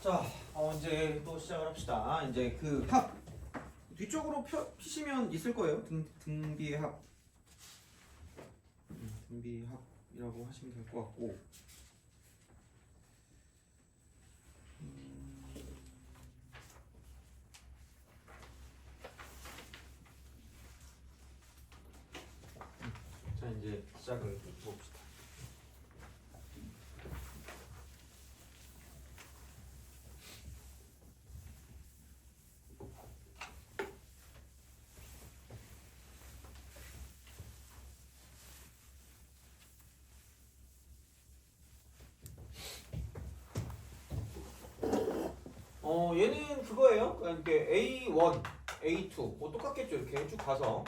자, 이제 또 시작을 합시다. 이제 그 합 뒤쪽으로 피시면 있을 거예요. 등비의 합. 등비의 합이라고 하시면 될 것 같고. 자, 이제 시작을 해봅시다. 얘는 그거예요. 그러니까 A1, A2 뭐 똑같겠죠. 이렇게 쭉 가서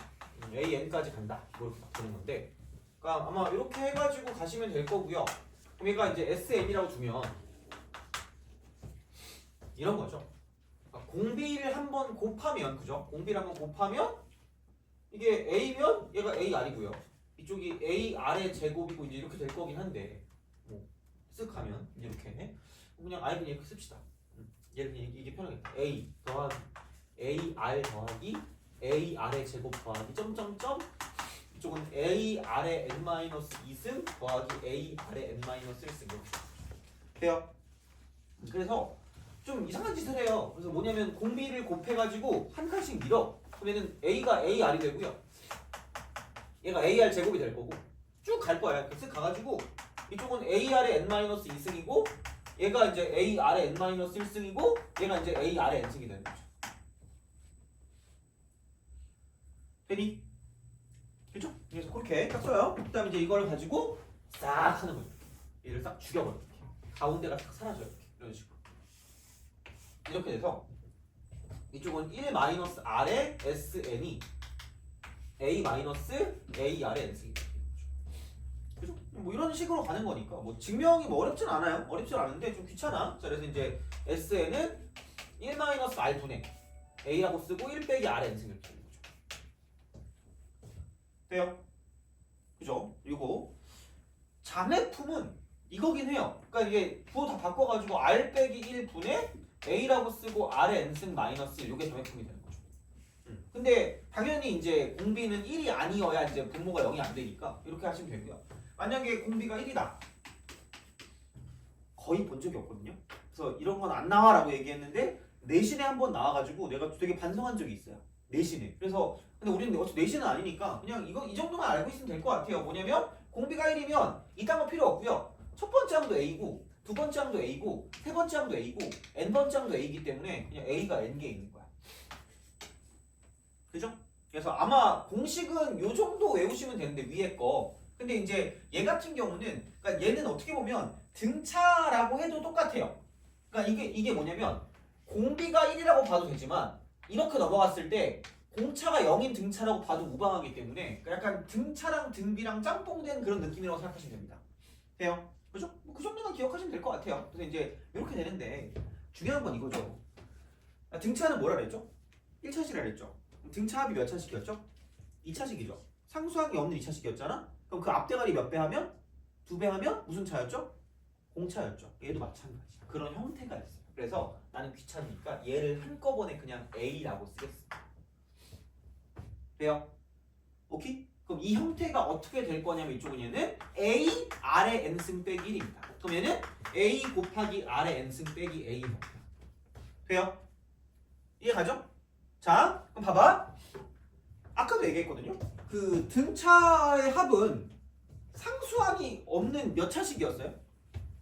AN까지 간다. 이렇게 되는 건데, 그러니까 아마 이렇게 해가지고 가시면 될 거고요. 그럼 얘가 이제 SN이라고 두면 이런 거죠. 그러니까 공비를 한번 곱하면, 그죠? 공비를 한번 곱하면 이게 A면 얘가 AR이고요. 이쪽이 AR의 제곱이고 이제 이렇게 될 거긴 한데, 뭐 쓱 하면 이제 이렇게 그냥 아예 그냥 이렇게 씁시다. 얘를 이게 편하겠다. A 더하기 AR 더하기 AR의 제곱 더하기 점점점 이쪽은 AR의 n-2승 더하기 AR의 n-1승 이렇게 돼요. 그래서 좀 이상한 짓을 해요. 그래서 뭐냐면 공비를 곱해가지고 한 칸씩 밀어. 그러면은 A가 AR이 되고요. 얘가 AR 제곱이 될 거고 쭉 갈 거야. 이렇게 쓱 가가지고 이쪽은 AR의 n-2승이고 얘가 이제 AR의 n-1승이고 얘가 이제 AR의 n승이 되는 거죠. 되니? 그렇죠? 그래서 그렇게 딱 써요. 그다음에 이제 이걸 가지고 싹 하는 거죠. 얘를 싹 죽여버려. 가운데가 싹 사라져요. 이런 식으로. 이렇게 돼서 이쪽은 1-R의 SN이 A-AR의 n승이 돼요. 그죠? 뭐 이런 식으로 가는 거니까 뭐 증명이 뭐 어렵진 않아요. 어렵진 않은데 좀 귀찮아. 자, 그래서 이제 SN은 1-R분의 A라고 쓰고 1 빼기 R의 n승 이렇게 되는 거죠. 돼요? 그죠? 이거 자매품은 이거긴 해요. 그러니까 이게 부호 다 바꿔가지고 R 빼기 1분의 A라고 쓰고 R의 n승 마이너스 이게 자매품이 되는 거죠. 근데 당연히 이제 공비는 1이 아니어야 이제 분모가 0이 안 되니까 이렇게 하시면 되고요. 만약에 공비가 1이다. 거의 본 적이 없거든요. 그래서 이런 건 안 나와라고 얘기했는데 내신에 한번 나와가지고 내가 되게 반성한 적이 있어요. 내신에. 그래서 근데 우리는 어차피 내신은 아니니까 그냥 이거 이 정도만 알고 있으면 될 것 같아요. 뭐냐면 공비가 1이면 이딴 거 필요 없고요. 첫 번째 항도 A고 두 번째 항도 A고 세 번째 항도 A고 n번째 항도 A이기 때문에 그냥 A가 n개 있는 거야. 그죠? 그래서 아마 공식은 요 정도 외우시면 되는데 위에 거. 근데 이제 얘 같은 경우는 그러니까 얘는 어떻게 보면 등차라고 해도 똑같아요. 그러니까 이게 뭐냐면 공비가 1이라고 봐도 되지만 이렇게 넘어갔을 때 공차가 0인 등차라고 봐도 무방하기 때문에 그러니까 약간 등차랑 등비랑 짬뽕된 그런 느낌이라고 생각하시면 됩니다. 돼요? 그죠? 뭐 그 정도만 기억하시면 될 것 같아요. 그래서 이제 이렇게 되는데 중요한 건 이거죠. 등차는 뭐라 그랬죠? 1차식이라 그랬죠. 등차 합이 몇 차식이었죠? 2차식이죠. 상수항이 없는 2차식이었잖아? 그럼 그 앞대가리 몇 배 하면? 2배 하면 무슨 차였죠? 공차였죠. 얘도 마찬가지야. 그런 형태가 있어요. 그래서 나는 귀찮으니까 얘를 한꺼번에 그냥 A라고 쓰겠습니다. 돼요? 오케이? 그럼 이 형태가 어떻게 될 거냐면 이쪽은 얘는 A R의 n승 빼기 1입니다. 그럼 얘는 A 곱하기 R의 n승 빼기 A 형태. 돼요? 이해가죠? 자, 그럼 봐봐. 아까도 얘기했거든요. 그 등차의 합은 상수항이 없는 몇 차식이었어요?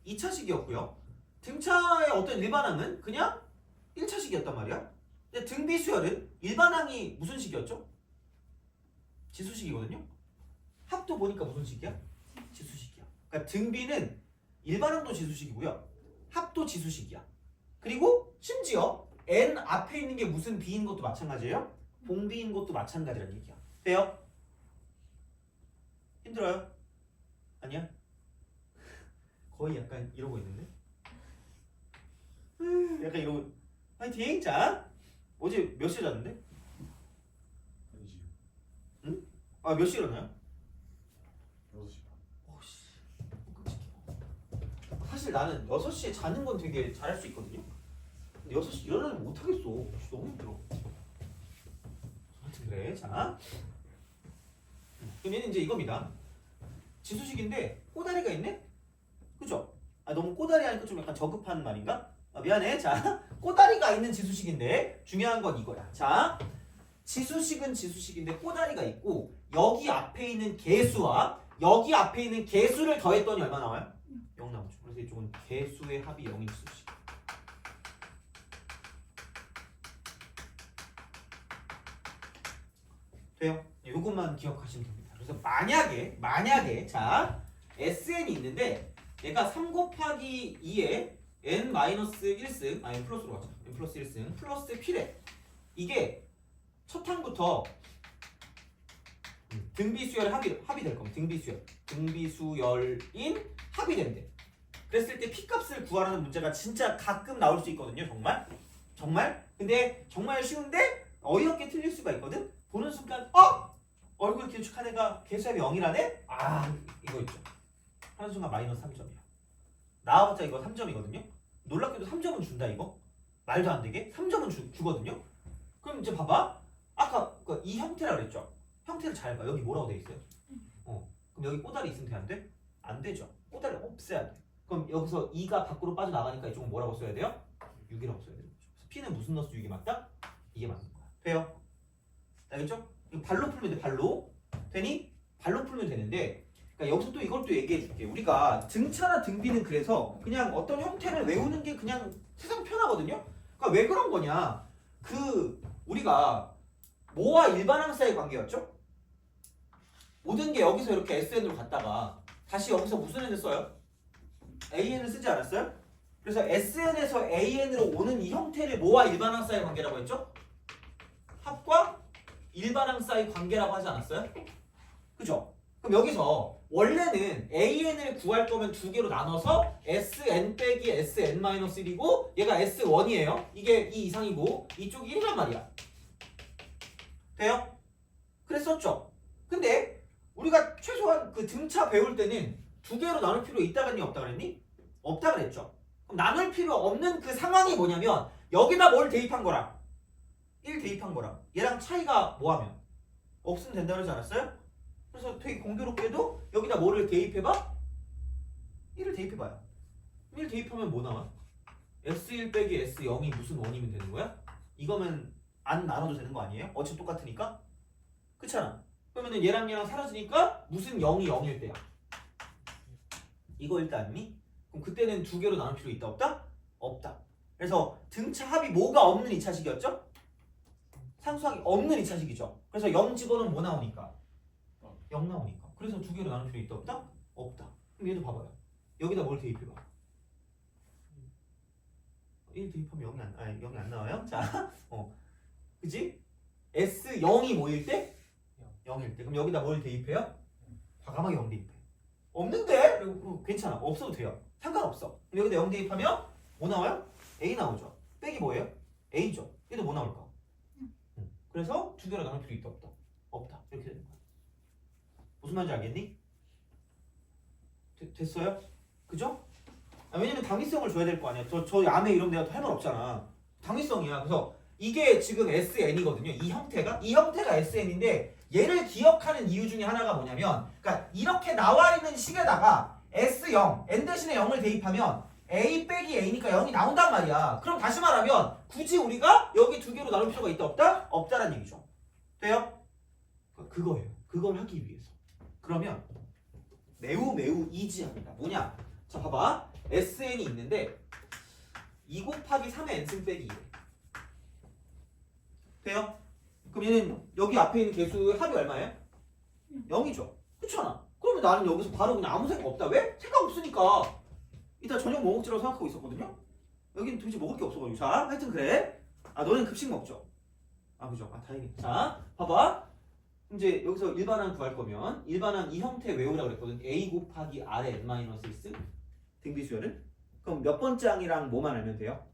2차식이었고요. 등차의 어떤 일반항은 그냥 1차식이었단 말이야. 근데 등비수열은 일반항이 무슨 식이었죠? 지수식이거든요. 합도 보니까 무슨 식이야? 지수식이야. 그러니까 등비는 일반항도 지수식이고요. 합도 지수식이야. 그리고 심지어 n 앞에 있는 게 무슨 비인 것도 마찬가지예요. 봉비인 것도 마찬가지라는 얘기야. 돼요? 힘들어요? 아니야? 거의 약간 이러고 있는데? 약간 이러고 파이팅! 자, 어제 몇 시에 잤는데? 아니지. 응? 아, 몇 시에 일어나요? 6시 반. 오씨, 끔찍해. 사실 나는 6시에 자는 건 되게 잘할 수 있거든요. 6시 일어나면 못하겠어. 너무 힘들어. 아무튼 그래. 자, 그럼 얘는 이제 이겁니다. 지수식인데 꼬다리가 있네? 그죠? 아, 너무 꼬다리 하니까 좀 약간 저급한 말인가? 아, 미안해. 자, 꼬다리가 있는 지수식인데 중요한 건 이거야. 자, 지수식은 지수식인데 꼬다리가 있고 여기 앞에 있는 개수와 여기 앞에 있는 개수를 더했더니 얼마 나와요? 0 나오죠. 그래서 이쪽은 개수의 합이 0인 지수식. 돼요? 이것만 기억하시면 됩니다. 그래서 만약에 자 SN이 있는데 얘가 3 곱하기 2에 n-1승 n 플러스로 가자. n 플러스 1승 플러스 P래. 이게 첫 항부터 등비수열 합이 될 겁니다. 등비수열인 합이 된대. 그랬을 때 P 값을 구하라는 문제가 진짜 가끔 나올 수 있거든요. 정말. 근데 정말 쉬운데 어이없게 틀릴 수가 있거든. 보는 순간 얼굴 길쭉한 애가 개수합이 0이라네? 아 이거 있죠. 하는 순간 마이너스 3점이야. 나와봤자 이거 3점이거든요. 놀랍게도 3점은 준다 이거. 말도 안 되게 3점은 주거든요. 그럼 이제 봐봐. 아까 이 형태라 그랬죠. 형태를 잘 봐. 여기 뭐라고 돼 있어요? 그럼 여기 꼬다리 있으면 돼 안 돼? 안 되죠. 꼬다리 없애야 돼. 그럼 여기서 2가 밖으로 빠져나가니까 이쪽은 뭐라고 써야 돼요? 6이라고 써야 돼요. 그래서 P는 무슨 넣어서 6이 맞다? 이게 맞는 거야. 돼요? 알겠죠? 이거 발로 풀면 돼. 발로. 되니? 발로 풀면 되는데 그러니까 여기서 또 이걸 또 얘기해 줄게. 우리가 등차나 등비는 그래서 그냥 어떤 형태를 외우는 게 그냥 세상 편하거든요. 그러니까 왜 그런 거냐? 우리가 뭐와 일반항 사이의 관계였죠? 모든 게 여기서 이렇게 SN으로 갔다가 다시 여기서 무슨 n을 써요? AN을 쓰지 않았어요? 그래서 SN에서 AN으로 오는 이 형태를 뭐와 일반항 사이의 관계라고 했죠? 합과 일반항 사이 관계라고 하지 않았어요? 그죠? 그럼 여기서 원래는 AN을 구할 거면 두 개로 나눠서 SN 빼기 SN-1이고 얘가 S1이에요. 이게 2 이상이고 이쪽이 1이란 말이야. 돼요? 그랬었죠? 근데 우리가 최소한 그 등차 배울 때는 두 개로 나눌 필요 있다 그랬니? 없다 그랬니? 없다 그랬죠? 그럼 나눌 필요 없는 그 상황이 뭐냐면 여기다 뭘 대입한 거랑 1 대입한 거랑 얘랑 차이가 뭐하면 없으면 된다 그러지 않았어요? 그래서 되게 공교롭게도 여기다 뭐를 대입해봐? 1을 대입해봐요. 1 대입하면 뭐 나와? S1 빼기 S0이 무슨 원이면 되는 거야? 이거면 안 나눠도 되는 거 아니에요? 어차피 똑같으니까? 그렇잖아. 그러면은 얘랑 사라지니까 무슨 0이 0일 때야? 이거 일단 아니니? 그럼 그때는 두 개로 나눌 필요 있다 없다? 없다. 그래서 등차 합이 뭐가 없는 2차식이었죠? 상수항이 없는 2차식이죠. 그래서 0 집어넣으면 뭐 나오니까? 0 나오니까. 그래서 두 개로 나눌 필요 있다 없다? 없다. 그럼 얘도 봐봐요. 여기다 뭘 대입해봐. 1 대입하면 0이 안 나와요? 자, 그지? S0이 뭐일 때? 0일 때. 그럼 여기다 뭘 대입해요? 과감하게 0 대입해. 없는데? 그리고 괜찮아. 없어도 돼요. 상관없어. 그럼 여기다 0 대입하면 뭐 나와요? A 나오죠. 빼기 뭐예요? A죠. 얘도 뭐 나올까? 그래서 두 개로 나눌 필요 있다 없다? 없다. 이렇게 되는 거야. 무슨 말인지 알겠니? 됐어요? 그죠? 왜냐면 당위성을 줘야 될 거 아니야. 저 야매 이러면 내가 할 말 없잖아. 당위성이야. 그래서 이게 지금 SN이거든요. 이 형태가 SN인데 얘를 기억하는 이유 중에 하나가 뭐냐면 그러니까 이렇게 나와 있는 식에다가 S0, n 대신에 0을 대입하면 A 빼기 A니까 0이 나온단 말이야. 그럼 다시 말하면 굳이 우리가 여기 두 개로 나눌 필요가 있다 없다? 없다라는 얘기죠. 돼요? 그거예요. 그걸 하기 위해서. 그러면 매우 이지합니다. 뭐냐? 자 봐봐. SN이 있는데 2 곱하기 3의 n승 빼기 2. 돼요? 그럼 얘는 여기 앞에 있는 개수의 합이 얼마예요? 0이죠. 그렇잖아. 그러면 나는 여기서 바로 그냥 아무 생각 없다. 왜? 생각 없으니까. 이따 저녁 뭐 먹지라고 생각하고 있었거든요. 여기는 도대체 먹을 게 없어가지고. 자, 하여튼 그래. 너는 급식 먹죠. 그죠. 다행이다. 자, 봐봐. 이제 여기서 일반항 구할 거면 일반항 이 형태 외우라고 그랬거든. A 곱하기 R의 n-1 등비수열은. 그럼 몇 번째 항이랑 뭐만 알면 돼요?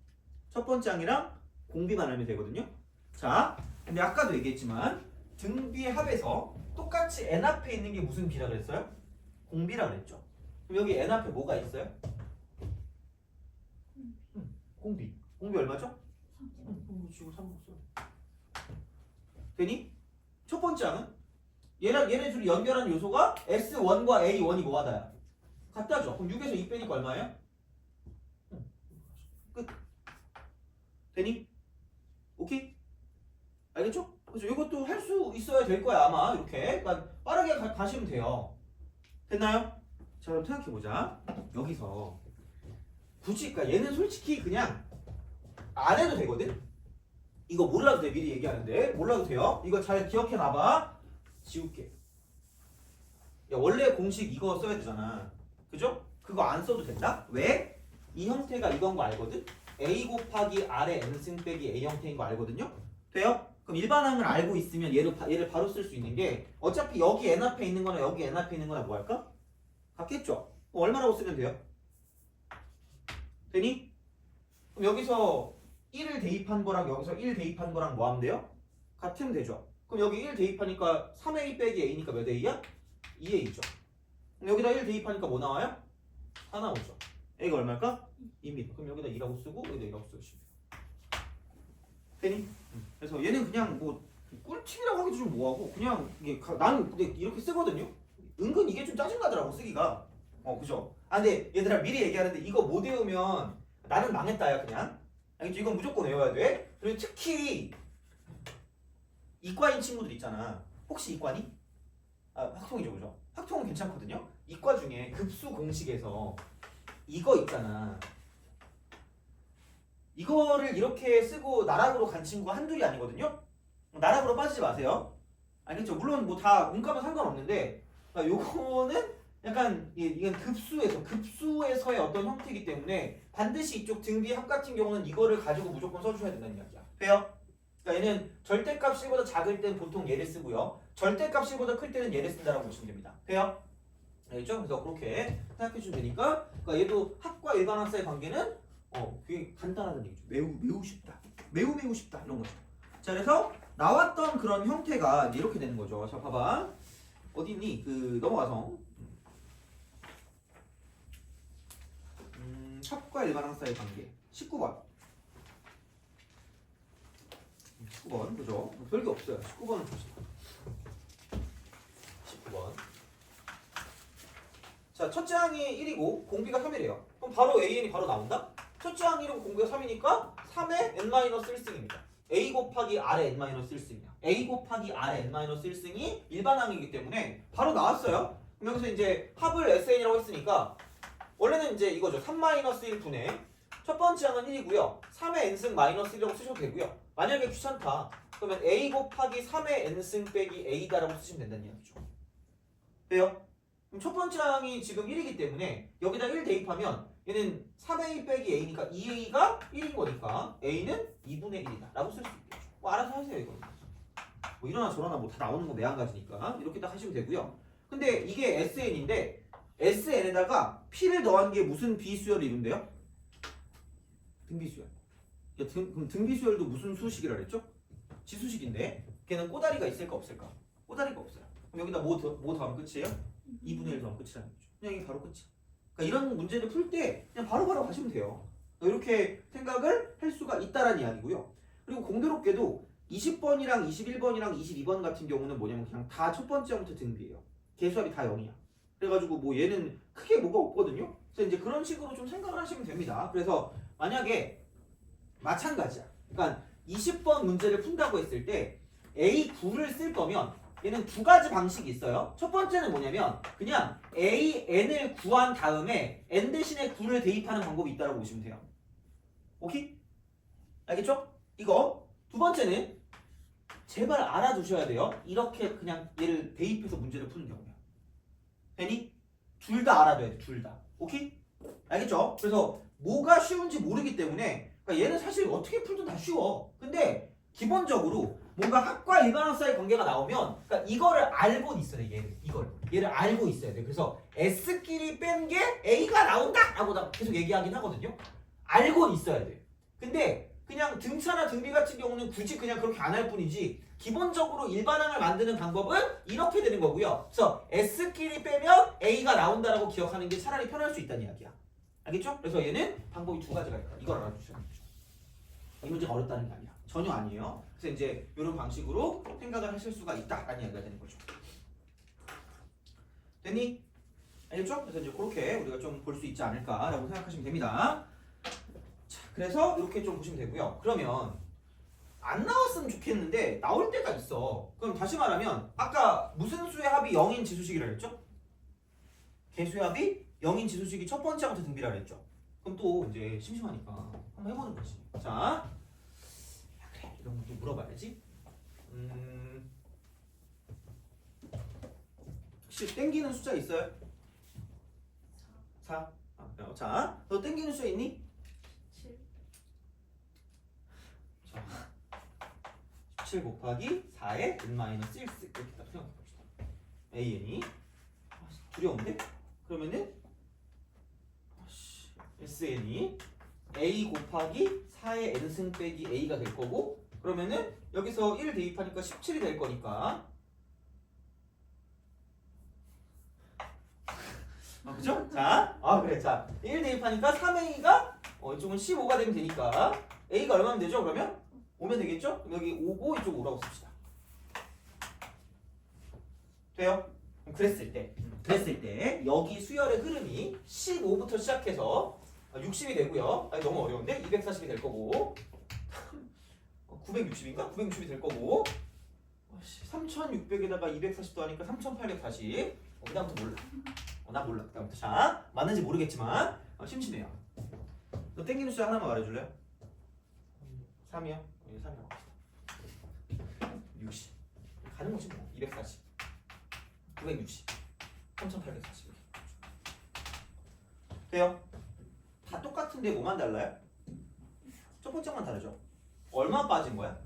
첫 번째 항이랑 공비만 알면 되거든요. 자, 근데 아까도 얘기했지만 등비의 합에서 똑같이 n 앞에 있는 게 무슨 비라 그랬어요? 공비라 그랬죠. 그럼 여기 n 앞에 뭐가 있어요? 공비. 공비 얼마죠? 지금 3 써. 되니? 첫 번째 항은 얘네 둘이 연결하는 요소가 S1과 A1이 뭐하다야? 같다죠. 그럼 6에서 2 빼니까 얼마예요? 끝. 되니? 오케이? 알겠죠? 그래서 이것도 할 수 있어야 될 거야 아마 이렇게. 그러니까 빠르게 가시면 돼요. 됐나요? 자 그럼 생각해보자. 여기서 굳이 그러니까 얘는 솔직히 그냥 안 해도 되거든? 이거 몰라도 돼. 미리 얘기하는데 몰라도 돼요. 이거 잘 기억해놔봐. 지울게. 야 원래 공식 이거 써야 되잖아. 그죠? 그거 안 써도 된다? 왜? 이 형태가 이건 거 알거든? A 곱하기 R의 n승 빼기 A 형태인 거 알거든요? 돼요? 그럼 일반항을 알고 있으면 얘를 바로 쓸 수 있는 게 어차피 여기 n 앞에 있는 거나 여기 n 앞에 있는 거나 뭐 할까? 같겠죠? 얼마라고 쓰면 돼요? 되니? 그럼 여기서 1을 대입한 거랑 여기서 1 대입한 거랑 뭐 하면 돼요? 같으면 되죠. 그럼 여기 1 대입하니까 3A 빼기 A니까 몇 A야? 2A죠. 그럼 여기다 1 대입하니까 뭐 나와요? 4 나오죠. A가 얼마일까? 2입니다. 그럼 여기다 2라고 쓰고 여기다 2라고 쓰시면 돼요. 되니? 그래서 얘는 그냥 뭐 꿀팁이라고 하기도 좀 뭐하고 그냥 이게 나는 근데 이렇게 쓰거든요. 은근 이게 좀 짜증나더라고 쓰기가. 그죠? 아 근데 얘들아 미리 얘기하는데 이거 못 외우면 나는 망했다야 그냥. 알겠지? 이건 무조건 외워야 돼. 그리고 특히 이과인 친구들 있잖아. 혹시 이과니? 아 확통이죠, 그죠? 확통은 괜찮거든요. 이과 중에 급수 공식에서 이거 있잖아. 이거를 이렇게 쓰고 나락으로 간 친구가 한둘이 아니거든요. 나락으로 빠지지 마세요. 알겠죠? 물론 뭐 다 문과면 상관없는데 요거는 약간 이건 급수에서의 어떤 형태이기 때문에 반드시 이쪽 등비 합 같은 경우는 이거를 가지고 무조건 써주셔야 된다는 이야기야. 돼요? 그러니까 얘는 절대값 C보다 작을 땐 보통 얘를 쓰고요. 절대값 C보다 클 때는 얘를 쓴다라고 보시면 됩니다. 돼요? 알겠죠? 그래서 그렇게 생각해 주면 되니까 그러니까 얘도 합과 일반항사의 관계는 그게 간단하다는 얘기죠. 매우 쉽다. 매우 쉽다 이런 거죠. 자 그래서 나왔던 그런 형태가 이렇게 되는 거죠. 자 봐봐. 어디 있니? 넘어가서 합과 일반항사의 관계 19번. 19번 그죠? 별게 없어요. 19번은 봅시다. 19번. 자 첫째 항이 1이고 공비가 3이래요. 그럼 바로 AN이 바로 나온다? 첫째 항 1이고 공비가 3이니까 3의 n-1승입니다. A 곱하기 R의 n-1승이야. A 곱하기 R의 n-1승이 일반항이기 때문에 바로 나왔어요. 그럼 여기서 이제 합을 SN이라고 했으니까 원래는 이제 이거죠. 3-1분의 첫 번째 항은 1이고요. 3의 n승 마이너스 1이라고 쓰셔도 되고요. 만약에 귀찮다. 그러면 A 곱하기 3의 n승 빼기 A다라고 쓰시면 된다는 이야기죠. 돼요? 그럼 첫 번째 항이 지금 1이기 때문에 여기다 1 대입하면 얘는 3A 빼기 A니까 2A가 1인 거니까 A는 2분의 1이다 라고 쓸 수 있겠죠. 뭐 알아서 하세요 이거는. 뭐 이러나 저러나 뭐 다 나오는 거 매한가지니까 이렇게 딱 하시면 되고요. 근데 이게 SN인데 SN에다가 P를 더한 게 무슨 비수열을 이룬대요? 등비수열. 그럼 등비수열도 무슨 수식이라 그랬죠? 지수식인데 걔는 꼬다리가 있을까 없을까? 꼬다리가 없어요. 그럼 여기다 뭐 더하면 끝이에요? 2분의 1 더하면 끝이라는 거죠. 그냥 이게 바로 끝이야. 그러니까 이런 문제를 풀 때 그냥 바로바로 가시면 돼요. 이렇게 생각을 할 수가 있다라는 이야기고요. 그리고 공교롭게도 20번이랑 21번이랑 22번 같은 경우는 뭐냐면 그냥 다 첫 번째부터 등비예요. 개수합이 다 0이야. 그래가지고 뭐 얘는 크게 뭐가 없거든요. 그래서 이제 그런 식으로 좀 생각을 하시면 됩니다. 그래서 만약에 마찬가지야. 그러니까 20번 문제를 푼다고 했을 때 A9를 쓸 거면 얘는 두 가지 방식이 있어요. 첫 번째는 뭐냐면 그냥 AN을 구한 다음에 N 대신에 9를 대입하는 방법이 있다고 보시면 돼요. 오케이? 알겠죠? 이거. 두 번째는 제발 알아두셔야 돼요. 이렇게 그냥 얘를 대입해서 문제를 푸는 경우야. 되니? 둘 다 알아둬야 돼. 둘 다. 오케이? 알겠죠? 그래서 뭐가 쉬운지 모르기 때문에 그러니까 얘는 사실 어떻게 풀든 다 쉬워. 근데 기본적으로 뭔가 합과 일반항사의 관계가 나오면 그러니까 이거를 알고 있어야 돼. 얘를 알고 있어야 돼. 그래서 S끼리 뺀 게 A가 나온다! 라고 계속 얘기하긴 하거든요. 알고는 있어야 돼. 근데 그냥 등차나 등비 같은 경우는 굳이 그냥 그렇게 안 할 뿐이지 기본적으로 일반항을 만드는 방법은 이렇게 되는 거고요. 그래서 S끼리 빼면 A가 나온다라고 기억하는 게 차라리 편할 수 있다는 이야기야. 알겠죠? 그래서 얘는 방법이 두 가지가 있다. 이걸 알아주셔야 되죠. 이 문제가 어렵다는 게 아니야. 전혀 아니에요. 그래서 이제 이런 방식으로 생각을 하실 수가 있다라는 이야기가 되는 거죠. 됐니? 알겠죠? 그래서 이제 그렇게 우리가 좀 볼 수 있지 않을까라고 생각하시면 됩니다. 자, 그래서 이렇게 좀 보시면 되고요. 그러면 안 나왔으면 좋겠는데 나올 때가 있어. 그럼 다시 말하면 아까 무슨 수의 합이 0인 지수식이라 했죠? 개수의 합이 0인 지수식이 첫 번째부터 등비라 했죠. 그럼 또 이제 심심하니까 한번 해보는 거지. 자, 그래 이런 것도 물어봐야지. 혹시 땡기는 숫자 있어요? 4. 그래요. 자, 너 땡기는 숫자 있니? 7. 자, 17 곱하기 4의 n-1 이렇게 딱 생각해 봅시다. an이 두려운데? 그러면은 sn이 a 곱하기 4의 n승 빼기 a가 될 거고, 그러면은 여기서 1 대입하니까 17이 될 거니까, 그죠? 자, 그래. 자, 1 대입하니까 3a가 이쪽은 15가 되면 되니까 a가 얼마면 되죠? 그러면 5면 되겠죠? 그럼 여기 5고 이쪽 5라고 씁시다. 돼요? 그랬을 때 여기 수열의 흐름이 15부터 시작해서 60이 되고요. 아니 너무 어려운데 240이 될 거고 960인가? 960이 될 거고 3600에다가 240도 하니까 3840. 그다음부터 몰라. 나 몰라. 그다음부터 자 맞는지 모르겠지만 심심해요. 너 땡기는 숫자 하나만 말해줄래요? 3이요? 3이라고 합시다. 60 가는 거지 뭐. 240 960 3840 돼요? 다 똑같은데 뭐만 달라요? 첫 번째만 다르죠? 얼마 빠진 거야?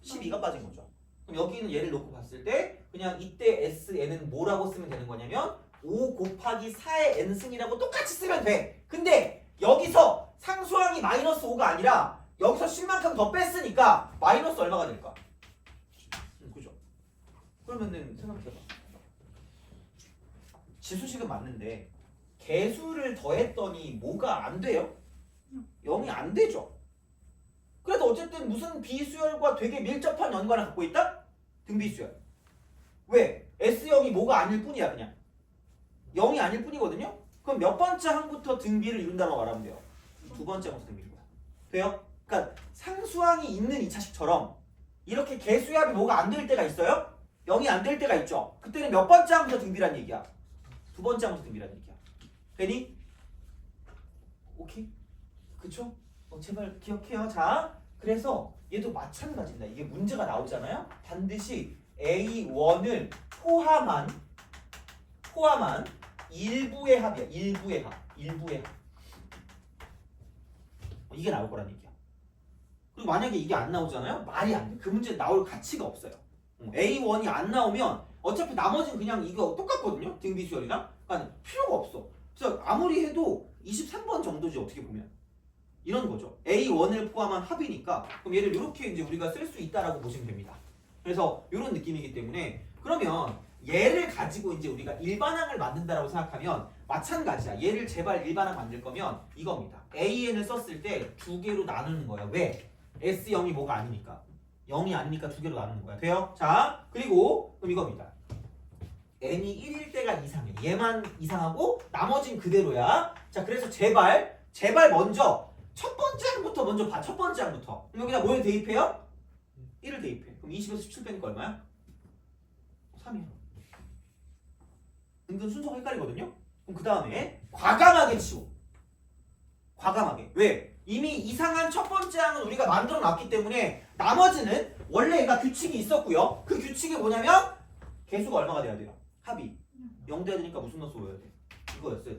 12가 빠진 거죠. 그럼 여기는 얘를 놓고 봤을 때 그냥 이때 SN은 뭐라고 쓰면 되는 거냐면 5 곱하기 4의 n승이라고 똑같이 쓰면 돼. 근데 여기서 상수항이 마이너스 5가 아니라 여기서 10만큼 더 뺐으니까 마이너스 얼마가 될까? 그죠? 그러면은 생각해봐. 지수식은 맞는데 개수를 더했더니 뭐가 안 돼요? 0이 안 되죠. 그래도 어쨌든 무슨 비수열과 되게 밀접한 연관을 갖고 있다? 등비수열. 왜? S형이 뭐가 아닐 뿐이야 그냥. 0이 아닐 뿐이거든요? 그럼 몇 번째 항부터 등비를 이룬다고 말하면 돼요? 두 번째 항부터 등비를 이룬다. 돼요? 그러니까 상수항이 있는 2차식처럼 이렇게 개수의 합이 뭐가 안 될 때가 있어요? 0이 안 될 때가 있죠? 그때는 몇 번째 항부터 등비란 얘기야? 두 번째 항부터 등비란 얘기야. 되니? 오케이? 그쵸? 제발 기억해요. 자, 그래서 얘도 마찬가지입니다. 이게 문제가 나오잖아요. 반드시 A1을 포함한 일부의 합이야. 일부의 합. 이게 나올 거란 얘기야. 그리고 만약에 이게 안 나오잖아요. 말이 안 돼. 그 문제 나올 가치가 없어요. A1이 안 나오면 어차피 나머지는 그냥 이거 똑같거든요. 등비수열이랑. 그러니까 필요가 없어. 그래서 아무리 해도 23번 정도지 어떻게 보면. 이런 거죠. A1을 포함한 합이니까 그럼 얘를 이렇게 이제 우리가 쓸 수 있다라고 보시면 됩니다. 그래서 이런 느낌이기 때문에 그러면 얘를 가지고 이제 우리가 일반항을 만든다라고 생각하면 마찬가지야. 얘를 제발 일반항 만들 거면 이겁니다. AN을 썼을 때 두 개로 나누는 거야. 왜? S0이 뭐가 아니니까. 0이 아니니까 두 개로 나누는 거야. 돼요? 자, 그리고 그럼 이겁니다. n이 1일 때가 이상해. 얘만 이상하고 나머진 그대로야. 자, 그래서 제발 먼저 첫 번째 항부터 먼저 봐. 첫 번째 항부터. 그럼 여기다 뭘 대입해요? 1을 대입해. 그럼 20에서 17 빼니까 얼마야? 3이야. 은근 순서가 헷갈리거든요? 그럼 그 다음에 과감하게 치워. 과감하게. 왜? 이미 이상한 첫 번째 항은 우리가 만들어 놨기 때문에 나머지는 원래 얘가 규칙이 있었고요. 그 규칙이 뭐냐면 개수가 얼마가 돼야 돼요? 합이 0 돼야 되니까 무슨 넣어서 외워야 돼? 이거였어요.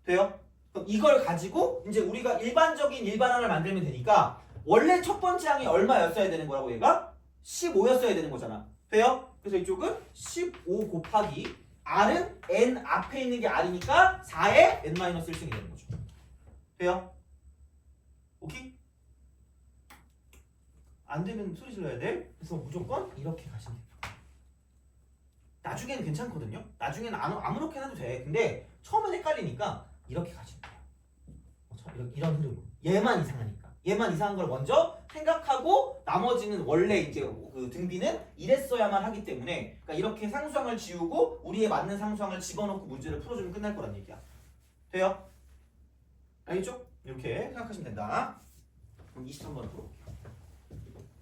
돼요? 그럼 이걸 가지고 이제 우리가 일반적인 일반항을 만들면 되니까 원래 첫 번째 항이 얼마였어야 되는 거라고 얘가? 15였어야 되는 거잖아. 돼요? 그래서 이쪽은 15 곱하기 R은 N 앞에 있는 게 R이니까 4의 N-1승이 되는 거죠. 돼요? 오케이? 안 되면 소리 질러야 돼. 그래서 무조건 이렇게 가시면 돼요. 나중에는 괜찮거든요. 나중에는 아무렇게 해도 돼. 근데 처음엔 헷갈리니까 이렇게 가시면 돼요. 이런 흐름으로. 얘만 이상하니까. 얘만 이상한 걸 먼저 생각하고 나머지는 원래 이제 그 등비는 이랬어야만 하기 때문에 그러니까 이렇게 상수항을 지우고 우리에 맞는 상수항을 집어넣고 문제를 풀어주면 끝날 거란 얘기야. 돼요? 알겠죠? 이렇게 생각하시면 된다. 그럼 23번을 풀어볼게요.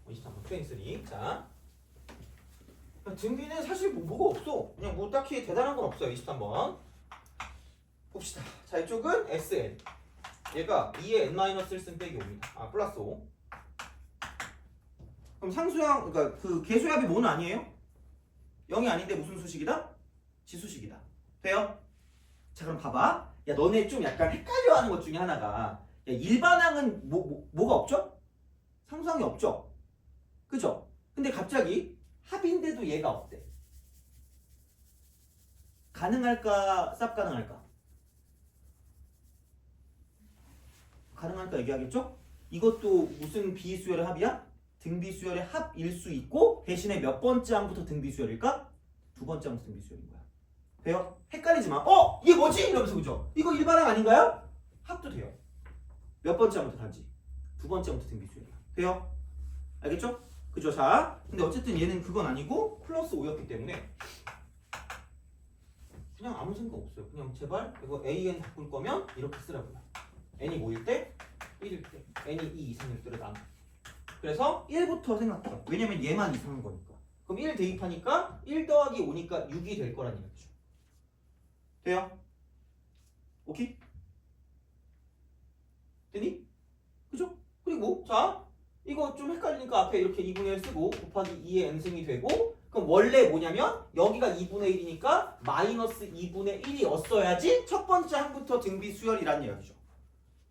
23번 23. 자, 등비는 사실 뭐가 없어. 그냥 뭐 딱히 대단한 건 없어요. 23번 봅시다. 자, 이쪽은 SN. 얘가 2의 n-1 빼기 5입니다. 아, 플러스 5. 그럼 상수형, 그러니까 그 개수합이 뭐는 아니에요? 0이 아닌데 무슨 수식이다? 지수식이다. 돼요? 자, 그럼 봐봐. 야, 너네 좀 약간 헷갈려하는 것 중에 하나가 야, 일반항은 뭐가 없죠? 상수항이 없죠? 그죠? 근데 갑자기 합인데도 얘가 없대. 가능할까? 쌉 가능할까? 가능할까 얘기하겠죠? 이것도 무슨 비수열의 합이야? 등비수열의 합일 수 있고 대신에 몇 번째 항부터 등비수열일까? 두 번째 항부터 등비수열인 거야. 돼요? 헷갈리지 마. 이게 뭐지? 이러면서 그죠? 이거 일반항 아닌가요? 합도 돼요. 몇 번째 항부터 단지? 두 번째 항부터 등비수열이야. 돼요? 알겠죠? 그죠? 자, 근데 어쨌든 얘는 그건 아니고 플러스 5였기 때문에 그냥 아무 생각 없어요. 그냥 제발 이거 AN 바꿀 거면 이렇게 쓰라고요. n이 5일 때, 1일 때, n이 2 이상일 때를 나눠. 그래서 1부터 생각해요. 왜냐면 얘만 이상한 거니까. 그럼 1 대입하니까 1 더하기 5니까 6이 될 거란 얘기죠. 돼요? 오케이? 되니? 그죠? 그리고 자, 이거 좀 헷갈리니까 앞에 이렇게 2분의 1 쓰고 곱하기 2의 n승이 되고 그럼 원래 뭐냐면 여기가 2분의 1이니까 마이너스 2분의 1이었어야지 첫 번째 항부터 등비 수열이란 이야기죠.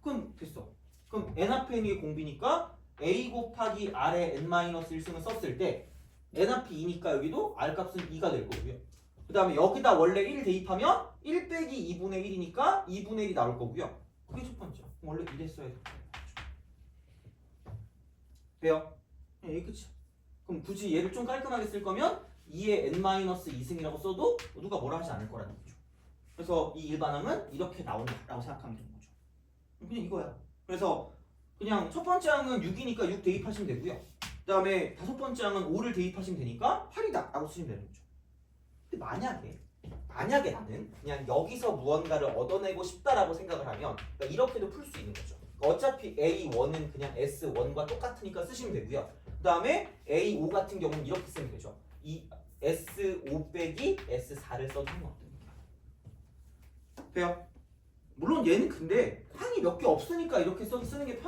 그럼 됐어. 그럼 n 앞에 있는 게 공비니까 a 곱하기 r의 n-1승을 썼을 때 n 앞이 2니까 여기도 r 값은 2가 될 거고요. 그 다음에 여기다 원래 1 대입하면 1 빼기 2분의 1이니까 2분의 1이 나올 거고요. 그게 첫 번째야. 원래 이랬어야 돼. 돼요? 예, 끝이야. 그럼 굳이 얘를 좀 깔끔하게 쓸 거면 2의 n-2승이라고 써도 누가 뭐라 하지 않을 거라는 거죠. 그래서 이 일반항은 이렇게 나온다라고 생각하면 되는 거죠. 그냥 이거야. 그래서 그냥 첫 번째 항은 6이니까 6 대입하시면 되고요. 그 다음에 다섯 번째 항은 5를 대입하시면 되니까 8이다 라고 쓰시면 되는 거죠. 근데 만약에 나는 그냥 여기서 무언가를 얻어내고 싶다라고 생각을 하면 그러니까 이렇게도 풀 수 있는 거죠. 어차피 A1은 그냥 S1과 똑같으니까 쓰시면 되고요. 그 다음에 A5 같은 경우는 이렇게 쓰면 되죠. 이 S5 빼기 S4를 써도 상관없습니다. 돼요? 물론 얘는 근데 항이 몇 개 없으니까 이렇게 쓰는 게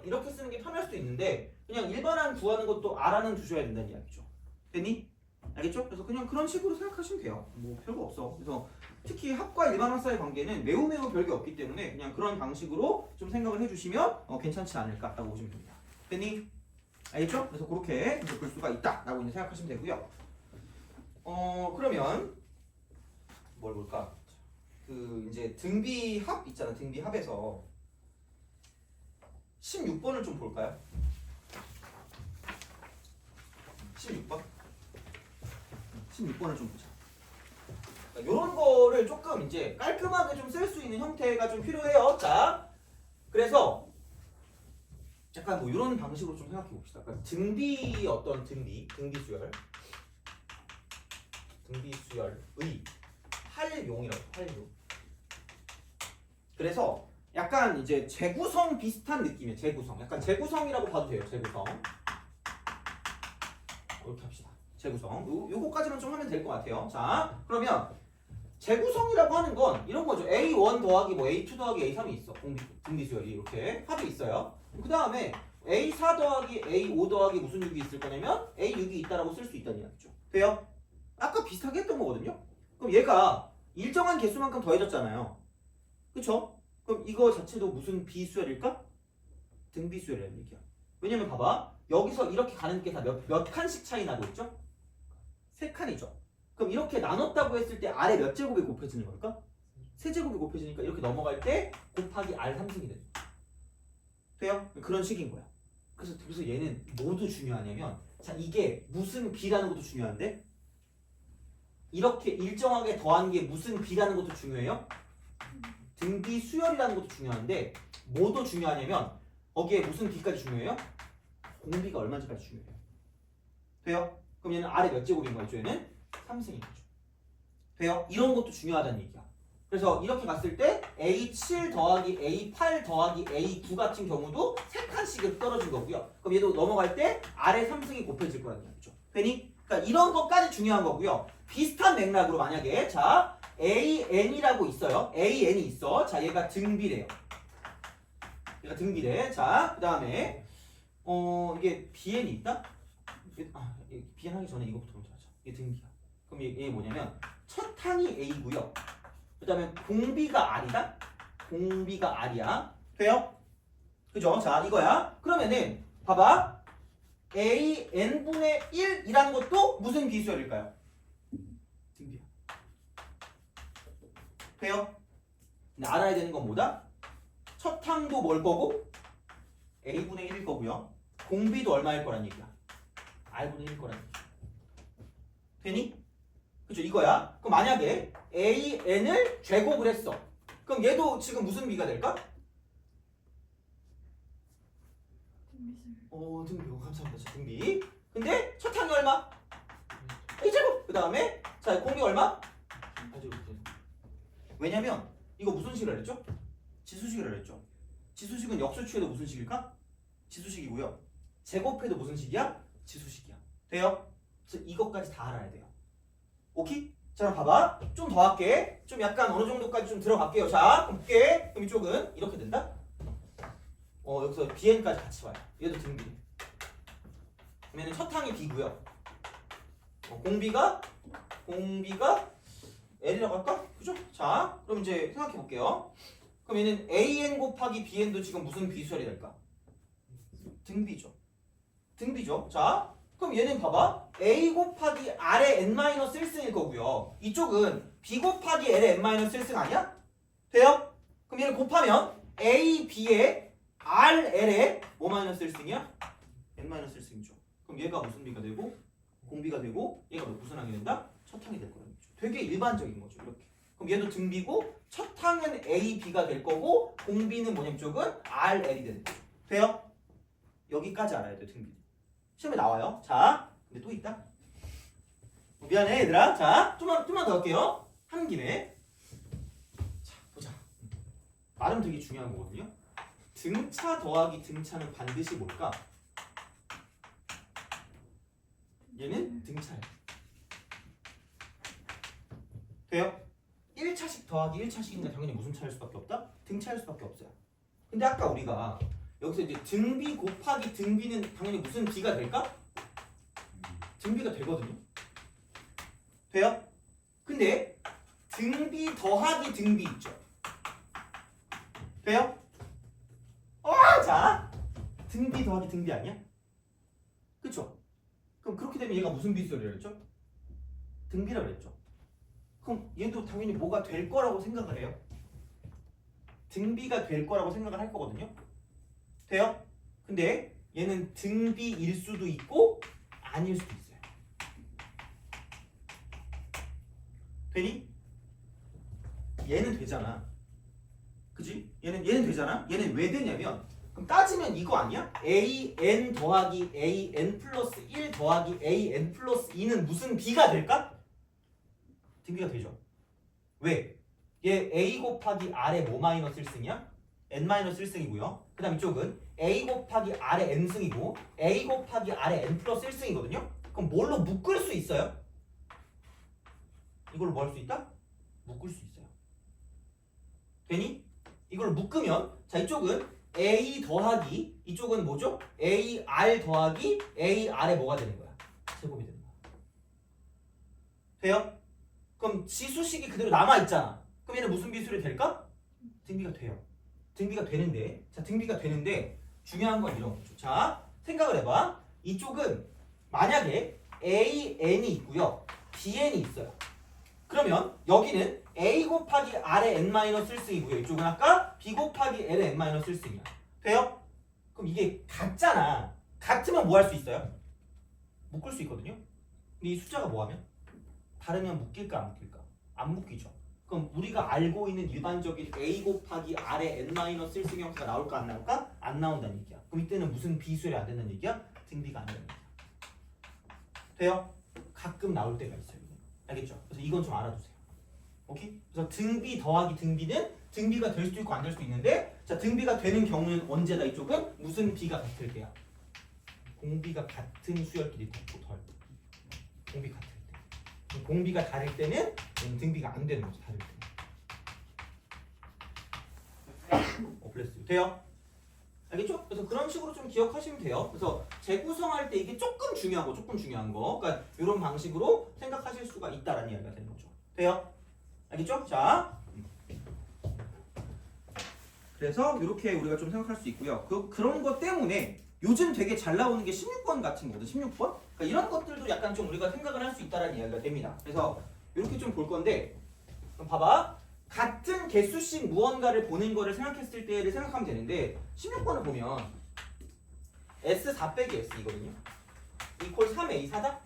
이렇게 쓰는 게 편할 수도 있는데 그냥 일반항 구하는 것도 알아는 두셔야 된다는 이야기죠. 됐니? 알겠죠? 그래서 그냥 그런 식으로 생각하시면 돼요. 뭐 별거 없어. 그래서 특히 합과 일반항 사이의 관계는 매우 별게 없기 때문에 그냥 그런 방식으로 좀 생각을 해주시면 괜찮지 않을까라고 보시면 됩니다. 됐니? 알겠죠? 그래서 그렇게 볼 수가 있다라고 이제 생각하시면 되고요. 그러면 뭘 볼까? 그 이제 등비합 있잖아. 등비합에서 16번을 좀 볼까요? 16번? 16번을 좀 보자. 이런 거를 조금 이제 깔끔하게 좀 쓸 수 있는 형태가 좀 필요해요. 자, 그래서 약간 뭐 이런 방식으로 좀 생각해 봅시다. 그러니까 등비 어떤 등비수열의 활용이라고 활용. 그래서 약간 이제 재구성 비슷한 느낌이에요. 재구성. 약간 재구성이라고 봐도 돼요. 재구성. 이렇게 합시다. 재구성. 요거까지만 좀 하면 될 것 같아요. 자, 그러면 재구성이라고 하는 건 이런 거죠. A1 더하기 뭐 A2 더하기 A3이 있어. 등비수열이 이렇게 합이 있어요. 그 다음에 A4 더하기 A5 더하기 무슨 6이 있을 거냐면 A6이 있다라고 쓸 수 있다는 이야기죠. 돼요? 아까 비슷하게 했던 거거든요. 그럼 얘가 일정한 개수만큼 더해졌잖아요. 그쵸? 그럼 이거 자체도 무슨 비수열일까? 등비수열이라는 얘기야. 왜냐면 봐봐. 여기서 이렇게 가는 게 다 몇 칸씩 차이 나고 있죠? 3칸이죠. 그럼 이렇게 나눴다고 했을 때 R에 몇 제곱이 곱해지는 걸까? 3제곱이 곱해지니까 이렇게 넘어갈 때 곱하기 R 3승이 되는 거야. 돼요? 그런 식인 거야. 그래서 얘는 뭐도 중요하냐면 자 이게 무슨 비라는 것도 중요한데 이렇게 일정하게 더한 게 무슨 비라는 것도 중요해요. 등비 수열이라는 것도 중요한데 뭐도 중요하냐면 거기에 무슨 b까지 중요해요? 공비가 얼마인지까지 중요해요. 돼요? 그럼 얘는 아래 몇 제곱인 거죠? 얘는 3승인 거죠. 돼요? 이런 것도 중요하다는 얘기야. 그래서 이렇게 갔을 때 A7 더하기 A8 더하기 A9 같은 경우도 3칸씩 떨어진 거고요. 그럼 얘도 넘어갈 때 아래 3승이 곱해질 거라는 얘기죠. 되니? 그러니까 이런 것까지 중요한 거고요. 비슷한 맥락으로 만약에 자 AN이라고 있어요. AN이 있어. 자 얘가 등비래요. 얘가 등비래. 자 그 다음에 이게 BN이 있다? BN 하기 전에 이거부터 먼저 하자. 이게 등비야. 그럼 얘 뭐냐면 첫 항이 A고요. 그 다음에 공비가 R이다? 공비가 R이야. 돼요? 그죠? 자 이거야. 그러면은 봐봐. AN분의 1이라는 것도 무슨 비수열일까요? 등비야. 돼요? 근데 알아야 되는 건 뭐다? 첫 항도 뭘 거고? A분의 1일 거고요. 공비도 얼마일 거란 얘기야? R분의 1일 거란 얘기야. 되니? 그죠? 이거야. 그럼 만약에 AN을 제곱을 했어. 그럼 얘도 지금 무슨 비가 될까? 등비. 감사합니다. 등비. 근데 첫 항이 얼마? A제곱. 그 다음에 자 공비 얼마? R제곱. 왜냐면 이거 무슨 식이라 그랬죠? 지수식이라 그랬죠. 지수식은 역수축해도 무슨 식일까? 지수식이고요. 제곱해도 무슨 식이야? 지수식이야. 돼요? 그래서 이것까지 다 알아야 돼요. 오케이? 자 그럼 봐봐. 좀 더 할게. 좀 약간 어느 정도까지 좀 들어갈게요. 자 그럼 볼게. 그럼 이쪽은 이렇게 된다? 여기서 BN까지 같이 와요. 얘도 등비. 그러면 첫 항이 B고요. 공비가 L이라고 할까? 그죠? 자 그럼 이제 생각해 볼게요. 그럼 얘는 AN 곱하기 BN도 지금 무슨 비수열이 될까? 등비죠. 등비죠. 자 그럼 얘는 봐봐. A 곱하기 R의 N-1승일 거고요. 이쪽은 B 곱하기 L의 N-1승 아니야? 돼요? 그럼 얘를 곱하면 A, B의 R, L의 뭐 마이너스 1승이야? N-1승이죠. 그럼 얘가 무슨 비가 되고? 공비가 되고 얘가 무슨 항이 된다? 첫 항이 될 거라는 거죠. 되게 일반적인 거죠. 이렇게. 그럼 얘도 등비고 첫 항은 A, B가 될 거고 공비는 뭐냐면 쪽은 R, L이 되는 거죠. 돼요? 여기까지 알아야 돼요. 등비. 시험에 나와요. 자, 근데 또 있다. 미안해 얘들아. 자, 좀만 더 할게요. 하는 김에. 자, 보자. 말은 되게 중요한 거거든요. 등차 더하기 등차는 반드시 뭘까? 얘는 등차예요. 돼요? 1차식 더하기 1차식인데 당연히 무슨 차일 수밖에 없다? 등차일 수밖에 없어요. 근데 아까 우리가 여기서 이제 등비 곱하기 등비는 당연히 무슨 비가 될까? 등비가 되거든요. 돼요? 근데 등비 더하기 등비 있죠. 돼요? 자, 등비 더하기 등비 아니야? 그쵸? 그럼 그렇게 되면 얘가 무슨 비수열이라 그랬죠? 등비라 그랬죠. 그럼 얘도 당연히 뭐가 될 거라고 생각을 해요. 등비가 될 거라고 생각을 할 거거든요. 돼요? 근데 얘는 등비일 수도 있고 아닐 수도 있어요. 되니? 얘는 되잖아. 그지? 얘는 되잖아. 얘는 왜 되냐면 그럼 따지면 이거 아니야? AN 더하기 AN 플러스 1 더하기 AN 플러스 2는 무슨 B가 될까? 등비가 되죠. 왜? 얘 A 곱하기 R의 뭐 마이너스 1승이야? N 마이너스 1승이고요. 그 다음 이쪽은 A 곱하기 R의 N승이고 A 곱하기 R의 N 플러스 1승이거든요. 그럼 뭘로 묶을 수 있어요? 이걸로 뭐 할 수 있다? 묶을 수 있어요. 되니? 이걸 묶으면 자 이쪽은 A 더하기 이쪽은 뭐죠? AR 더하기 AR의 뭐가 되는 거야? 제곱이 되는 거야. 돼요? 그럼 지수식이 그대로 남아있잖아. 그럼 얘는 무슨 비수열이 될까? 등비가 돼요. 등비가 되는데 자 등비가 되는데 중요한 건 이런 거죠. 자 생각을 해봐. 이쪽은 만약에 AN이 있고요. BN이 있어요. 그러면 여기는 A 곱하기 R의 N-1승이고요. 이쪽은 아까 B 곱하기 L의 N-1승이야. 돼요? 그럼 이게 같잖아. 같으면 뭐 할 수 있어요? 묶을 수 있거든요. 근데 이 숫자가 뭐 하면? 다르면 묶일까 안 묶일까? 안 묶이죠. 그럼 그럼 우리가 알고 있는 일반적인 a 곱하기 r의 n-1승 형태가 나올까 안 나올까? 안 나온다는 얘기야. 그럼 이때는 무슨 비수열이 안 된다는 얘기야? 등비가 안 된다는 얘기야. 돼요? 가끔 나올 때가 있어요. 알겠죠? 그래서 이건 좀 알아두세요. 오케이? 그래서 등비 더하기 등비는 등비가 될 수도 있고 안 될 수도 있는데, 자, 등비가 되는 경우는 언제다? 이쪽은 무슨 비가 같을 때야? 공비가 같은 수열끼리 더 덜. 공비 같을 때. 공비가 다를 때는 등비가 안 되는 거죠. 다를 때. 플러스 돼요? 알겠죠? 그래서 그런 식으로 좀 기억하시면 돼요. 그래서 재구성할 때 이게 조금 중요한 거. 그러니까 이런 방식으로 생각하실 수가 있다라는 이야기가 되는 거죠. 돼요? 알겠죠? 자, 그래서 이렇게 우리가 좀 생각할 수 있고요. 그런 것 때문에 요즘 되게 잘 나오는 게 16번 같은 거거든. 16번? 그러니까 이런 것들도 약간 좀 우리가 생각을 할 수 있다라는 이야기가 됩니다. 그래서 이렇게 좀 볼 건데, 그럼 봐봐. 같은 개수씩 무언가를 보는 거를 생각했을 때를 생각하면 되는데, 16번을 보면 S4 빼기 S이거든요. 이퀄 3A4다?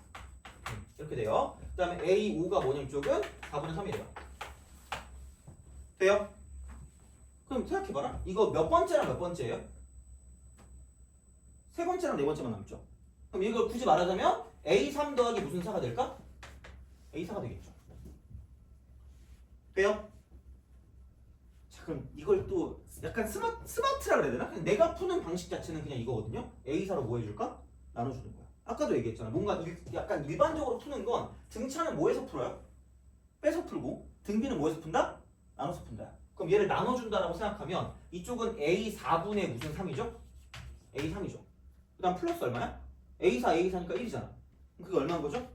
이렇게 돼요. 그 다음에 A5가 뭐냐 이쪽은 4분의 3이래요. 돼요? 그럼 생각해봐라. 이거 몇 번째랑 몇 번째예요? 세 번째랑 네 번째만 남죠. 그럼 이걸 굳이 말하자면 A3 더하기 무슨 4가 될까? A4가 되겠죠. 돼요? 자, 그럼 이걸 또 약간 스마트라 그래야 되나? 그냥 내가 푸는 방식 자체는 그냥 이거거든요. A4로 뭐 해줄까? 나눠주는 거야. 아까도 얘기했잖아. 뭔가 약간 일반적으로 푸는 건 등차는 뭐에서 풀어요? 빼서 풀고, 등비는 뭐에서 푼다? 나눠서 푼다. 그럼 얘를 나눠준다라고 생각하면 이쪽은 A4분의 무슨 3이죠? A3이죠. 그 다음 플러스 얼마야? A4, A4니까 1이잖아. 그럼 그게 얼마인 거죠?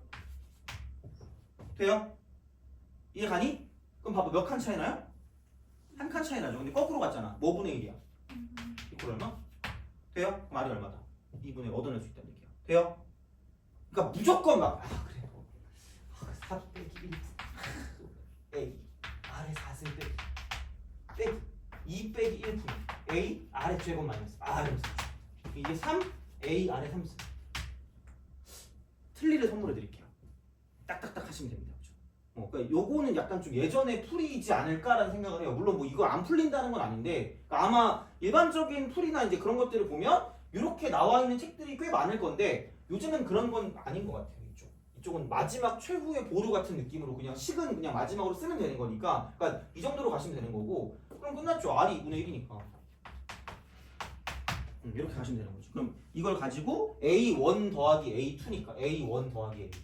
돼요? 이해 가니? 그럼 봐봐. 몇 칸 차이 나요? 한 칸 차이 나죠. 근데 거꾸로 갔잖아. 뭐 분의 1이야? 이꼴 얼마? 돼요? 그럼 R이 얼마다? 2분의 얻어낼 수 있다는 얘기야. 돼요? 그러니까 무조건 막 그래 4 빼기 1 A R의 4승 빼기 2 빼기 1분의 A R의 제곱 마이너스 R의 4 이게 3 A R의 3승. 틀리를 선물해 드릴게요. 딱딱딱 하시면 됩니다. 그러니까 요거는 약간 좀 예전에 풀이지 않을까라는 생각을 해요. 물론 뭐 이거 안 풀린다는 건 아닌데, 그러니까 아마 일반적인 풀이나 이제 그런 것들을 보면 이렇게 나와 있는 책들이 꽤 많을 건데, 요즘은 그런 건 아닌 것 같아요. 이쪽은 마지막 최후의 보루 같은 느낌으로 그냥 식은 그냥 마지막으로 쓰면 되는 거니까, 그러니까 이 정도로 가시면 되는 거고, 그럼 끝났죠. R이 2분의 1이니까. 이렇게 가시면 되는 거죠. 그럼 이걸 가지고 A1 더하기 A2니까 A1 더하기 A2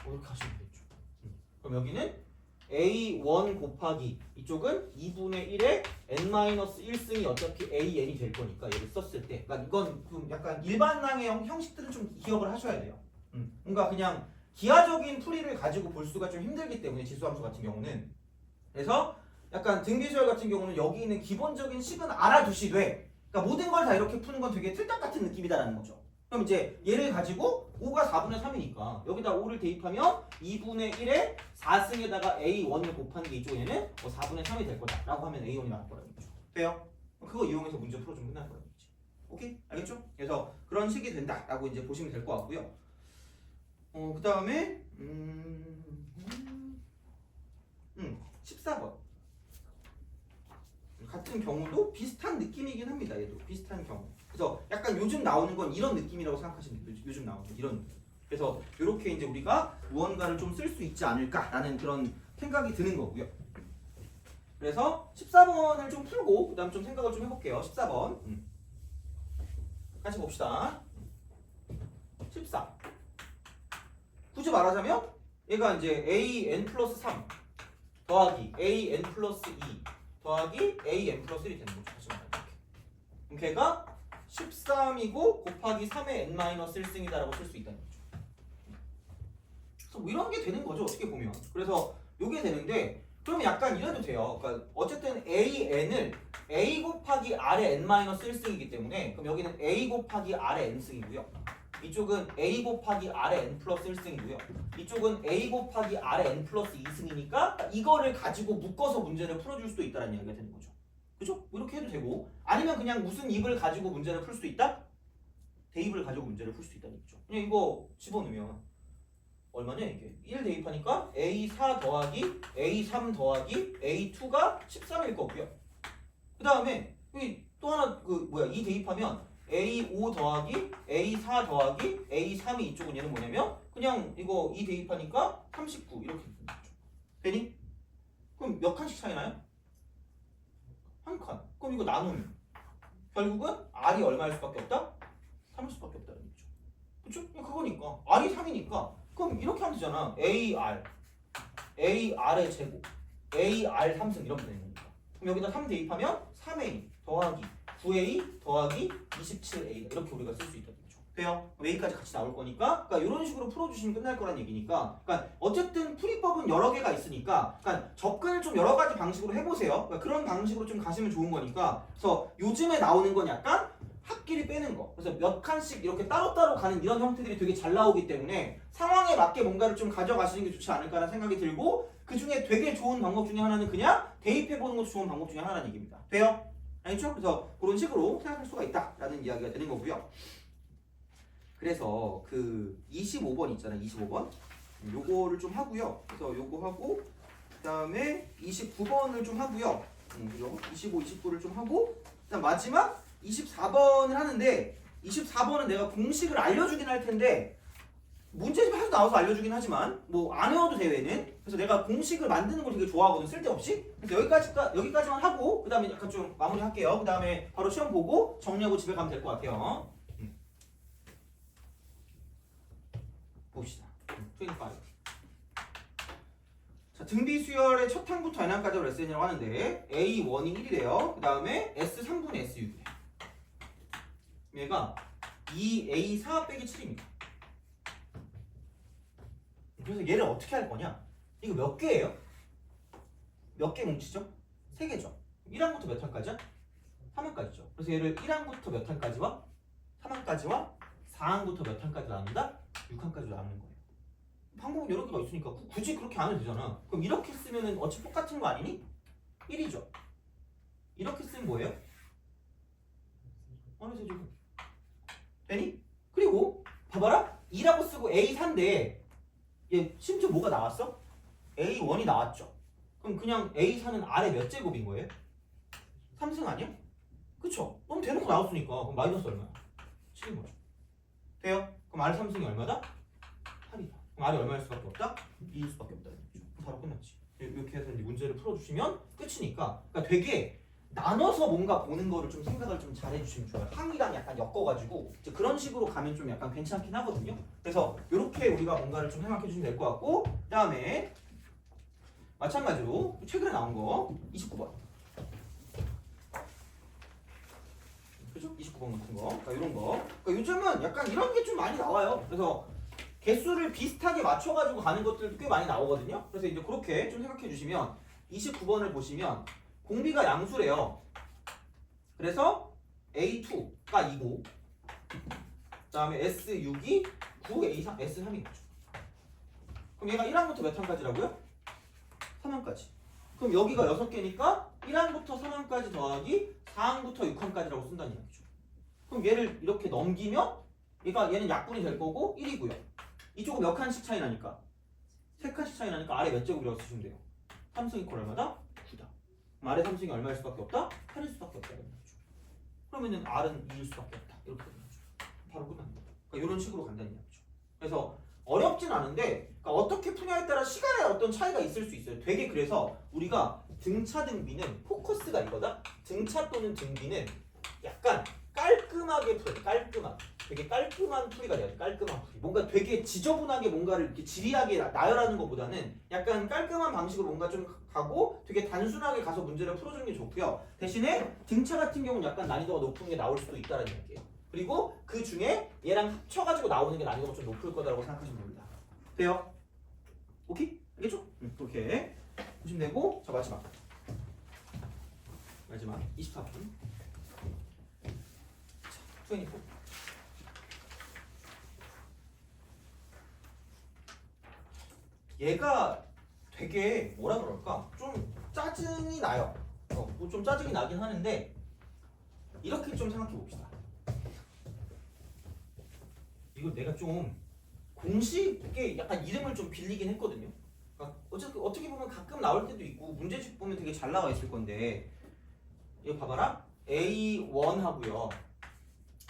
이렇게 가시면 되죠. 그럼 여기는 A1 곱하기 이쪽은 2분의 1의 n-1승이 어차피 AN이 될 거니까 얘를 썼을 때, 그러니까 이건 좀 약간 일반항의 형식들은 좀 기억을 하셔야 돼요. 뭔가 그냥 기하적인 풀이를 가지고 볼 수가 좀 힘들기 때문에 지수함수 같은 경우는. 그래서 약간 등비수열 같은 경우는 여기 있는 기본적인 식은 알아두시되, 그러니까 모든 걸 다 이렇게 푸는 건 되게 틀딱 같은 느낌이다라는 거죠. 그럼 이제 얘를 가지고 5가 4분의 3이니까 여기다 5를 대입하면 2분의 1에 4승에다가 A1을 곱하는 게 이쪽에는 4분의 3이 될 거다 라고 하면 A1이 나올 거라는 거죠. 돼요? 그거 이용해서 문제 풀어주면 끝날 거라는 거지. 오케이? 알겠죠? 그래서 그런 식이 된다 라고 이제 보시면 될 것 같고요. 그 다음에 14번 같은 경우도 비슷한 느낌이긴 합니다. 얘도 비슷한 경우. 그래서 약간 요즘 나오는 건 이런 느낌이라고 생각하시면 돼요. 요즘 나오는 이런 느낌. 그래서 이렇게 이제 우리가 무언가를 좀 쓸 수 있지 않을까라는 그런 생각이 드는 거고요. 그래서 14번을 좀 풀고 그다음 좀 생각을 좀 해볼게요. 14번 같이 봅시다. 14 굳이 말하자면 얘가 이제 AN 플러스 3 더하기 AN 플러스 2 더하기 AN 플러스 1이 되는 거죠. 다시 말하면 이렇게. 그럼 걔가 13이고 곱하기 3의 n-1승이다라고 쓸 수 있다는 거죠. 그래서 뭐 이런 게 되는 거죠. 어떻게 보면. 그래서 이게 되는데, 그러면 약간 이래도 돼요. 그러니까 어쨌든 AN을 A 곱하기 R의 n-1승이기 때문에, 그럼 여기는 A 곱하기 R의 n승이고요. 이쪽은 A 곱하기 R의 n 플러스 1승이고요. 이쪽은 A 곱하기 R의 n 플러스 2승이니까 이거를 가지고 묶어서 문제를 풀어줄 수도 있다는 이야기가 되는 거죠. 그죠? 이렇게 해도 되고, 아니면 그냥 무슨 입을 가지고 문제를 풀 수도 있다? 대입을 가지고 문제를 풀 수도 있다는 얘기죠. 그냥 이거 집어넣으면 얼마냐 이게? 1 대입하니까 A4 더하기 A3 더하기 A2가 13일 거고요. 그 다음에 또 하나 그 뭐야 2 대입하면 A5 더하기 A4 더하기 A3이 이쪽은 얘는 뭐냐면 그냥 이거 2 대입하니까 39 이렇게 되죠. 되니? 그럼 몇 칸씩 차이 나요? 한 칸. 그럼 이거 나누면 결국은 R이 얼마일 수밖에 없다? 3일 수밖에 없다는 얘기죠. 그쵸? 그거니까 R이 3이니까 그럼 이렇게 하면 되잖아. AR의 제곱 AR 3승 이렇게 되는 거니까. 그럼 여기다 3 대입하면 3A 더하기 9A 더하기 27A 이렇게 우리가 쓸 수 있다는 거죠. 돼요? A까지 같이 나올 거니까 그러니까 이런 식으로 풀어주시면 끝날 거란 얘기니까 그러니까 어쨌든 풀이법은 여러 개가 있으니까 그러니까 접근을 좀 여러 가지 방식으로 해보세요. 그러니까 그런 방식으로 좀 가시면 좋은 거니까 그래서 요즘에 나오는 건 약간 합끼리 빼는 거. 그래서 몇 칸씩 이렇게 따로따로 가는 이런 형태들이 되게 잘 나오기 때문에 상황에 맞게 뭔가를 좀 가져가시는 게 좋지 않을까라는 생각이 들고 그 중에 되게 좋은 방법 중에 하나는 그냥 대입해보는 것도 좋은 방법 중에 하나라는 얘기입니다. 돼요? 알겠죠? 그래서 그런 식으로 생각할 수가 있다라는 이야기가 되는 거고요. 그래서 그 25번 있잖아요. 25번. 요거를 좀 하고요. 그래서 요거 하고 그 다음에 29번을 좀 하고요. 그죠? 25, 29를 좀 하고 그다음 마지막 24번을 하는데 24번은 내가 공식을 알려주긴 할 텐데 문제집 해서 나와서 알려주긴 하지만 뭐 안 외워도 돼요 얘는. 그래서 내가 공식을 만드는 걸 되게 좋아하거든 쓸데없이. 그래서 여기까지만 하고 그 다음에 약간 좀 마무리할게요. 그 다음에 바로 시험 보고 정리하고 집에 가면 될 것 같아요. 봅시다. 25. 자, 등비 수열의 첫 항부터 n항까지를 SN이라고 하는데 A1이 1이래요. 그 다음에 S3분의 S6이래. 얘가 2A4 빼기 7입니다. 그래서 얘를 어떻게 할 거냐? 이거 몇 개예요? 몇 개 뭉치죠? 3개죠. 1항부터 몇 항까지야? 3항까지죠. 그래서 얘를 1항부터 몇 항까지와 3항까지와 4항부터 몇 항까지 나눈다? 6항까지 나누는 거예요. 방법은 여러 개가 있으니까 굳이 그렇게 안 해도 되잖아. 그럼 이렇게 쓰면은 어차피 똑같은 거 아니니? 1이죠. 이렇게 쓰면 뭐예요? 어느 세제곱? 되니? 그리고 봐봐라. 2라고 쓰고 A4인데 얘 심지어 뭐가 나왔어? A1이 나왔죠. 그럼 그냥 A4는 아래 몇 제곱인 거예요? 3승 아니야? 그쵸? 그럼 대놓고 나왔으니까 그럼 마이너스 얼마야? 7인 거죠. 돼요? 그럼 아래 3승이 얼마다? 8이다. 그럼 아래 얼마일 수밖에 없다? 2일 수밖에 없다. 바로 끝났지. 이렇게 해서 이제 문제를 풀어주시면 끝이니까. 그러니까 되게 나눠서 뭔가 보는 거를 좀 생각을 좀 잘 해주시면 좋아요. 항이랑 약간 엮어가지고 이제 그런 식으로 가면 좀 약간 괜찮긴 하거든요. 그래서 이렇게 우리가 뭔가를 좀 생각해 주시면 될 것 같고 그 다음에 마찬가지로 최근에 나온 거 29번 그죠? 29번 같은 거 그러니까 이런 거 그러니까 요즘은 약간 이런 게 좀 많이 나와요. 그래서 개수를 비슷하게 맞춰가지고 가는 것들도 꽤 많이 나오거든요. 그래서 이제 그렇게 좀 생각해 주시면 29번을 보시면 공비가 양수래요. 그래서 A2가 2고 그 다음에 S6이 9, A3, S3인 거죠. 그럼 얘가 1항부터 몇 항까지라고요? 3항까지. 그럼 여기가 6개니까 1항부터 3항까지 더하기 4항부터 6항까지라고 쓴다는 이야기죠. 그럼 얘를 이렇게 넘기면 얘는 약분이 될 거고 1이고요. 이쪽은 몇 칸씩 차이 나니까? 3칸씩 차이 나니까 아래 몇 제곱이라고 쓰시면 돼요. 3승 이퀄 얼마다? 9다. 그럼 아래 3승이 얼마일 수밖에 없다? 8일 수밖에 없다. 그러면은 R은 2일 수밖에 없다. 이렇게 되는 거죠. 바로 끝납니다. 그러니까 이런 식으로 간다는 이야기죠. 그래서 어렵진 않은데 그러니까 어떻게 푸냐에 따라 시간에 어떤 차이가 있을 수 있어요. 되게 그래서 우리가 등차 등비는 포커스가 이거다. 등차 또는 등비는 약간 깔끔하게 풀어야 깔끔하게. 되게 깔끔한 풀이가 돼야 돼. 깔끔한 풀이. 뭔가 되게 지저분하게 뭔가를 이렇게 지리하게 나열하는 것보다는 약간 깔끔한 방식으로 뭔가 좀 가고 되게 단순하게 가서 문제를 풀어주는 게 좋고요. 대신에 등차 같은 경우는 약간 난이도가 높은 게 나올 수도 있다는 이야기예요. 그리고 그 중에 얘랑 합쳐가지고 나오는 게 난이도가 좀 높을 거다라고 생각하시면 됩니다. 돼요? 오케이? 알겠죠? 그렇게 보시면 되고 자 마지막 24분 자, 24 얘가 되게 뭐라 그럴까? 좀 짜증이 나요. 뭐 좀 짜증이 나긴 하는데 이렇게 좀 생각해 봅시다. 이걸 내가 좀 공식에 약간 이름을 좀 빌리긴 했거든요. 그러니까 어떻게 보면 가끔 나올 때도 있고 문제집 보면 되게 잘 나와 있을 건데 이거 봐봐라. A1 하고요,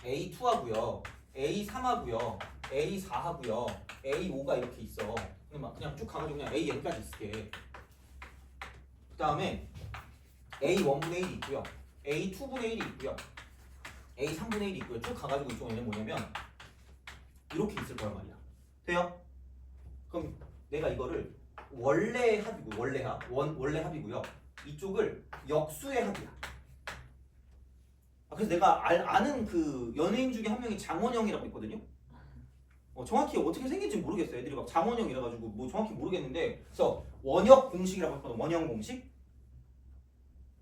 A2 하고요, A3 하고요, A4 하고요, A5가 이렇게 있어. 그냥 쭉 가가지고 그냥 AN까지 있을게. 그 다음에 A1분의 1이 있고요, A2분의 1이 있고요, A3분의 1이 있고요. 쭉 가가지고 이쪽에는 뭐냐면 이렇게 있을 거란 말이야. 돼요? 그럼 내가 이거를 원래 합이고 원래 합이고요. 이쪽을 역수의 합이야. 그래서 내가 아는 그 연예인 중에 한 명이 장원영이라고 있거든요. 정확히 어떻게 생긴지 모르겠어요. 애들이 막 장원영 이래가지고 뭐 정확히 모르겠는데, 그래서 원역 공식이라고 했거든. 원형 공식.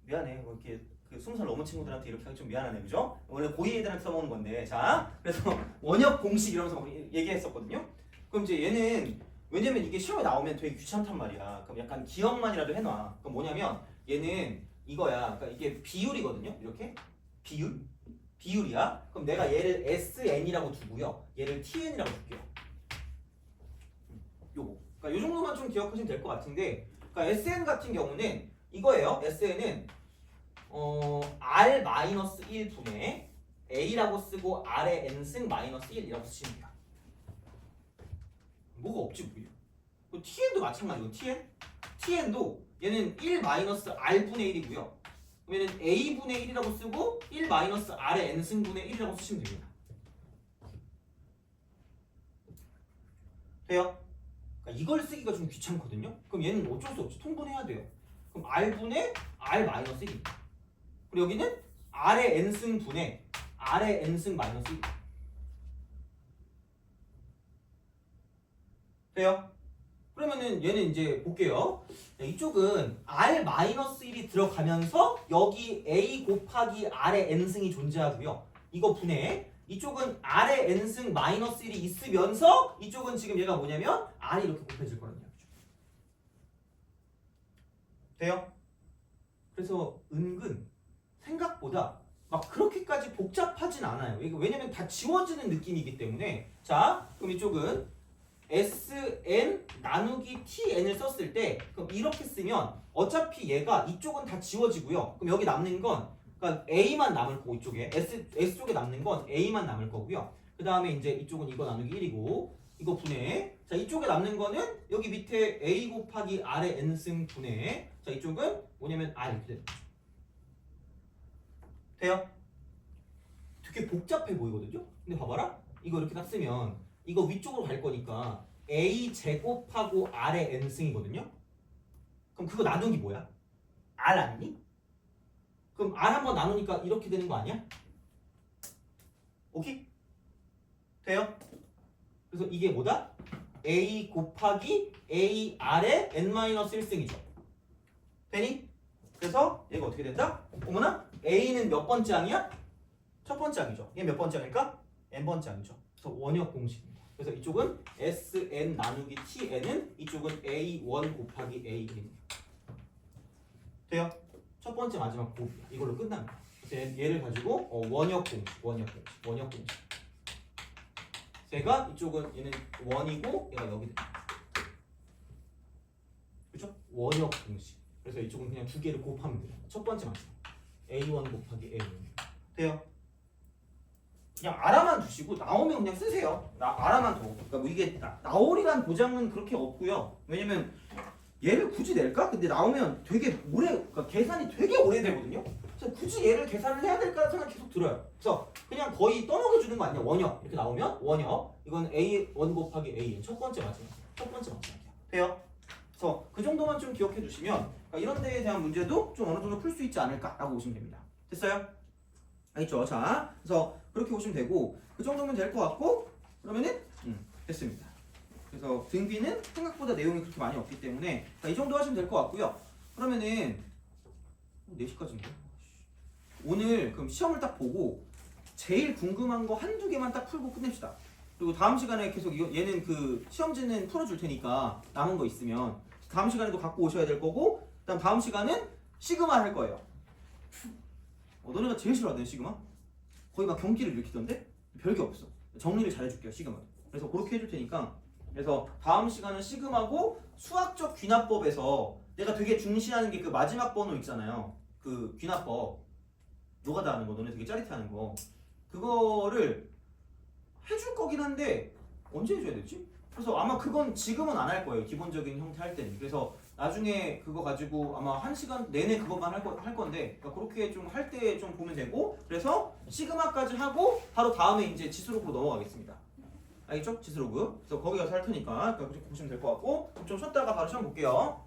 미안해. 뭐 이렇게 그 20살 넘은 친구들한테 이렇게 하기 좀 미안하네, 그죠? 원래 고2 애들한테 써먹는 건데, 자, 그래서 원역 공식 이러면서 막 얘기했었거든요. 그럼 이제 얘는 왜냐면 이게 시험에 나오면 되게 귀찮단 말이야. 그럼 약간 기억만이라도 해놔. 그럼 뭐냐면 얘는 이거야. 그러니까 이게 비율이거든요. 이렇게 비율이야. 그럼 내가 얘를 SN이라고 두고요, 얘를 TN이라고 줄게요. 요거. 그러니까 요 정도만 좀 기억하시면 될 것 같은데, 그러니까 SN 같은 경우는 이거예요. SN은 R-1분의 A라고 쓰고 R의 N승 마이너스 1이라고 쓰시면 돼요. 뭐가 없지 뭐. TN도 마찬가지고 TN도 얘는 1-R분의 1이고요. 얘는 A분의 1이라고 쓰고 1-R의 N승분의 1이라고 쓰시면 됩니다. 돼요? 그러니까 이걸 쓰기가 좀 귀찮거든요. 그럼 얘는 어쩔 수 없이 통분해야 돼요. 그럼 R분의 R-1입니다. 그리고 여기는 R의 N승분의 R의 N승 마이너스 1. 돼요? 그러면은 얘는 이제 볼게요. 이쪽은 R-1이 들어가면서 여기 A 곱하기 R의 N승이 존재하고요. 이거 분해. 이쪽은 R의 N승 마이너스 1이 있으면서 이쪽은 지금 얘가 뭐냐면 R이 이렇게 곱해질 거란 말이죠. 돼요? 그래서 은근 생각보다 막 그렇게까지 복잡하진 않아요. 이거 왜냐면 다 지워지는 느낌이기 때문에. 자, 그럼 이쪽은 SN 나누기 TN을 썼을 때 그럼 이렇게 쓰면 어차피 얘가 이쪽은 다 지워지고요. 그럼 여기 남는 건 그러니까 A만 남을 거고, 이쪽에 S쪽에 남는 건 A만 남을 거고요. 그 다음에 이제 이쪽은 이거 나누기 1이고 이거 분해. 자, 이쪽에 남는 거는 여기 밑에 A 곱하기 R의 N승 분해. 자, 이쪽은 뭐냐면 R 이렇게 되는 거죠. 돼요? 되게 복잡해 보이거든요? 근데 봐봐라. 이거 이렇게 딱 쓰면 이거 위쪽으로 갈 거니까 A 제곱하고 R의 N승이거든요? 그럼 그거 나누기 뭐야? R 아니니? 그럼 R 한번 나누니까 이렇게 되는 거 아니야? 오케이? 돼요? 그래서 이게 뭐다? A 곱하기 A R의 N-1승이죠. 되니? 그래서 얘가 어떻게 된다? 어머나? A는 몇 번째 항이야? 첫 번째 항이죠. 얘 몇 번째 항일까? N번째 항이죠. 그래서 원역 공식입니다. 그래서 이쪽은 SN 나누기 TN은 이쪽은 A1 곱하기 A1입니다. 돼요? 첫 번째 마지막 곱이야. 이걸로 끝납니다. 그래서 얘를 가지고 원역 공식. 제가 이쪽은 얘는 1이고 얘가 여기 됩니다. 그렇죠? 원역 공식. 그래서 이쪽은 그냥 두 개를 곱하면 돼요. 첫 번째 마지막 A1 곱하기 A1. 돼요? 그냥 알아만 두시고 나오면 그냥 쓰세요. 알아만 둬. 그러니까 뭐 이게 나오리란 보장은 그렇게 없고요. 왜냐면 얘를 굳이 낼까? 근데 나오면 되게 그러니까 계산이 되게 오래되거든요. 그래서 굳이 얘를 계산을 해야 될까 생각 계속 들어요. 그래서 그냥 거의 떠먹여 주는 거 아니야. 원역 이렇게 나오면 원역. 이건 A1 곱하기 A 첫 번째 마지막이야. 돼요? 그래서 그 정도만 좀 기억해 주시면 그러니까 이런 데에 대한 문제도 좀 어느 정도 풀 수 있지 않을까라고 보시면 됩니다. 됐어요? 알겠죠? 자, 그래서 그렇게 보시면 되고 그 정도면 될 것 같고 그러면은 됐습니다. 그래서 등비는 생각보다 내용이 그렇게 많이 없기 때문에 이 정도 하시면 될 것 같고요. 그러면은 4시까지인데 오늘 그럼 시험을 딱 보고 제일 궁금한 거 한두 개만 딱 풀고 끝냅시다. 그리고 다음 시간에 계속 얘는 그 시험지는 풀어줄 테니까 남은 거 있으면 다음 시간에도 갖고 오셔야 될 거고 그다음 다음 시간은 시그마 할 거예요. 너네가 제일 싫어하는 시그마? 거의 막 경기를 일으키던데? 별게 없어. 정리를 잘 해줄게요. 시그마. 그래서 그렇게 해줄 테니까 그래서 다음 시간은 시그마고 수학적 귀납법에서 내가 되게 중시하는 게 그 마지막 번호 있잖아요. 그 귀납법 노가다 하는 거 너네 되게 짜릿해하는 거 그거를 해줄 거긴 한데 언제 해줘야 되지? 그래서 아마 그건 지금은 안 할 거예요. 기본적인 형태 할 때는. 그래서 나중에 그거 가지고 아마 1시간 내내 그것만 할 건데 그러니까 그렇게 좀 할 때 좀 보면 되고 그래서 시그마까지 하고 바로 다음에 이제 지수록으로 넘어가겠습니다. 알겠죠? 지수로그. 그래서 거기 가서 할 테니까 그렇게 보시면 될 것 같고 좀 쉬었다가 바로 시험 볼게요.